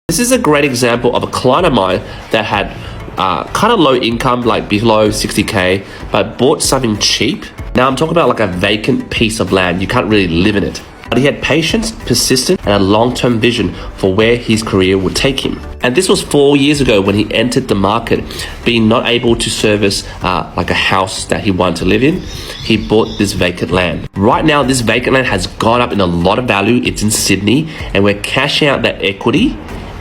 This is a great example of a client of mine that had kind of low income, like below 60K, but bought something cheap. Now I'm talking about like a vacant piece of land. You can't really live in it. But he had patience, persistence, and a long-term vision for where his career would take him. And this was 4 years ago when he entered the market, being not able to service like a house that he wanted to live in. He bought this vacant land. Right now, this vacant land has gone up in a lot of value. It's in Sydney, and we're cashing out that equity.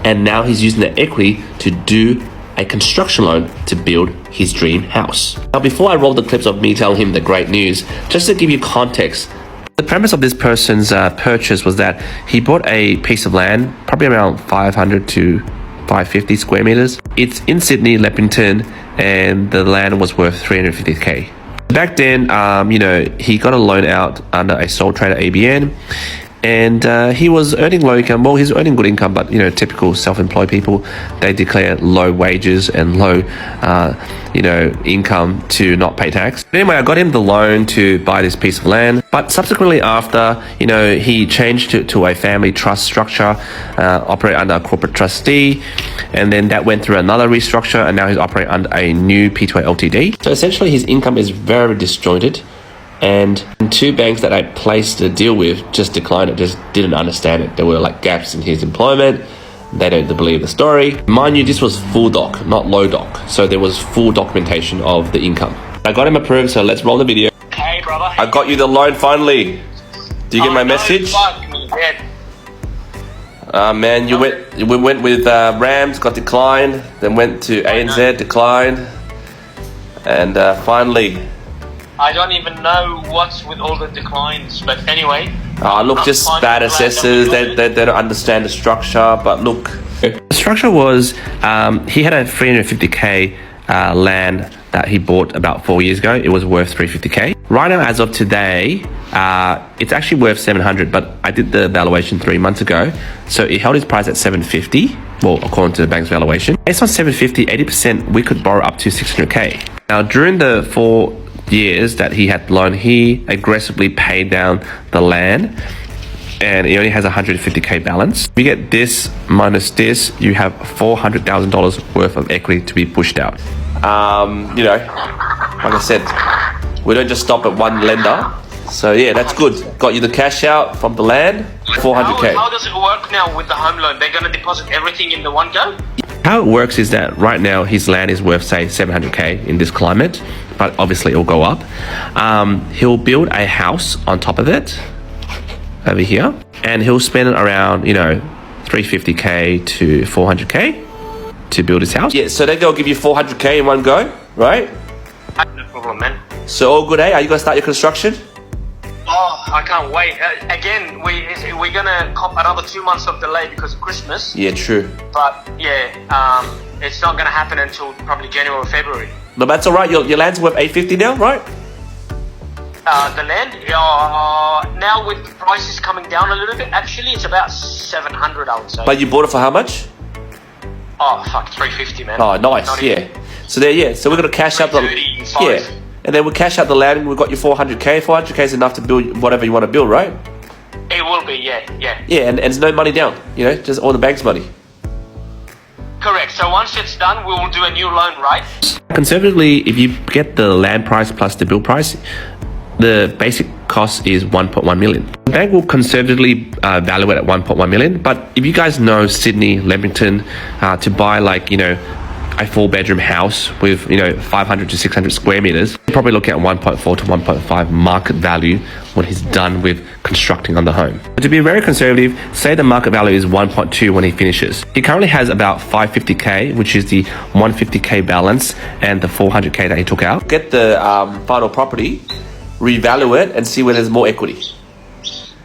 And now he's using that equity to do a construction loan to build his dream house. Now, before I roll the clips of me telling him the great news, just to give you context, the premise of this person's purchase was that he bought a piece of land, probably around 500 to 550 square meters. It's in Sydney, Leppington, and the land was worth 350K. Back then, he got a loan out under a sole trader ABN, and he was earning low income. Well, he's earning good income, but typical self-employed people, they declare low wages and low income to not pay tax. But anyway, I got him the loan to buy this piece of land, but subsequently after, he changed to a family trust structure, operate under a corporate trustee, and then that went through another restructure, and now he's operating under a new P2A LTD. So essentially his income is very disjointed. And two banks that I placed a deal with just declined it, just didn't understand it. There were like gaps in his employment. They don't believe the story. Mind you, this was full doc, not low doc. So there was full documentation of the income. I got him approved, so let's roll the video. Hey, brother. I got you the loan finally. Do you get my message? Fuck me, Man, we went with Rams, got declined. Then went to ANZ, declined. And finally... I don't even know what's with all the declines, but anyway. Look, just bad assessors, they don't understand the structure, but look. The structure was, he had a 350K land that he bought about 4 years ago. It was worth 350K. Right now, as of today, it's actually worth 700, but I did the valuation 3 months ago. So it held his price at 750, well, according to the bank's valuation. Based on 750, 80%, we could borrow up to 600K. Now, during the 4 years that he had loan, he aggressively paid down the land, and he only has 150K balance. If you get this minus this, you have $400,000 worth of equity to be pushed out. Like I said, we don't just stop at one lender. So yeah, that's good. Got you the cash out from the land, 400K. How does it work now with the home loan? They're going to deposit everything in the one go? How it works is that right now his land is worth, say, 700K in this climate, but obviously it'll go up. He'll build a house on top of it over here, and he'll spend around 350K to 400K to build his house. Yeah, so then they'll give you 400K in one go, right? No problem, man. So all good, eh? Are you gonna start your construction? Oh, I can't wait. Again, we're gonna cop another 2 months of delay because of Christmas. Yeah, true. But yeah, it's not gonna happen until probably January or February. No, that's all right. Your land's worth 850 now, right? The land, now with prices coming down a little bit, actually it's about 700, I would say. But you bought it for how much? Oh fuck, 350, man. Oh, nice. Yeah. So there, yeah. So we're gonna cash out the and then we'll cash out the land, and we've got your 400K. 400K is enough to build whatever you want to build, right? It will be, yeah. Yeah, and there's no money down. Just all the bank's money. Correct. So once it's done, we will do a new loan, right? Conservatively, if you get the land price plus the build price, the basic cost is 1.1 million. The bank will conservatively value it at 1.1 million. But if you guys know Sydney, Leppington, to buy a 4-bedroom house with 500 to 600 square meters, you're probably looking at 1.4 to 1.5 market value when he's done with constructing on the home. But to be very conservative, say the market value is 1.2 when he finishes. He currently has about 550K, which is the 150K balance and the 400K that he took out. Get the final property, revalue it, and see where there's more equity.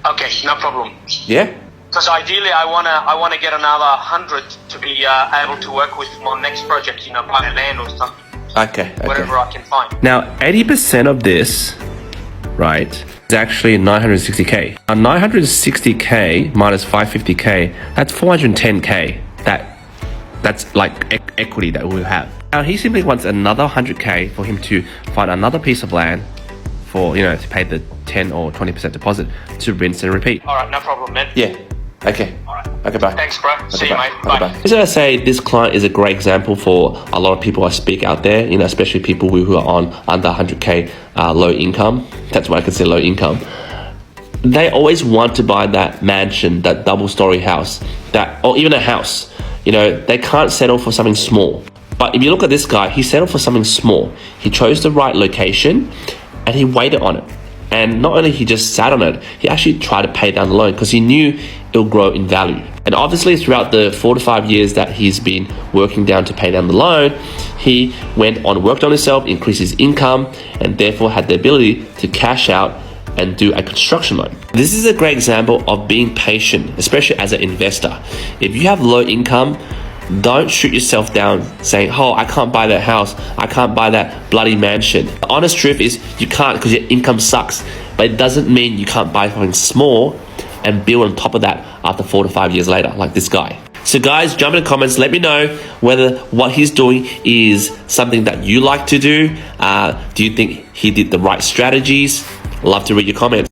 Okay, no problem. Yeah? Because ideally, I wanna get another 100 to be able to work with my next project. Buy land or something. Okay. Whatever I can find. Now, 80% of this, right, is actually 960K. Now, 960K minus 550K, that's 410K. That's like equity that we'll have. Now, he simply wants another 100K for him to find another piece of land for to pay the 10 or 20% deposit to rinse and repeat. All right, no problem, man. Yeah. Okay. All right. Okay, bye. Thanks, bro. See you, mate. Okay, bye. As I say, this client is a great example for a lot of people I speak out there, especially people who are on under 100K low income. That's what I consider low income. They always want to buy that mansion, that double-story house, or even a house. They can't settle for something small. But if you look at this guy, he settled for something small. He chose the right location and he waited on it. And not only he just sat on it, he actually tried to pay down the loan because he knew it'll grow in value. And obviously throughout the 4 to 5 years that he's been working down to pay down the loan, he worked on himself, increased his income, and therefore had the ability to cash out and do a construction loan. This is a great example of being patient, especially as an investor. If you have low income, don't shoot yourself down saying, oh, I can't buy that house, I can't buy that bloody mansion. The honest truth is you can't because your income sucks, but it doesn't mean you can't buy something small and build on top of that after 4 to 5 years later, like this guy. So guys, jump in the comments, let me know whether what he's doing is something that you like to do. Do you think he did the right strategies? Love to read your comments.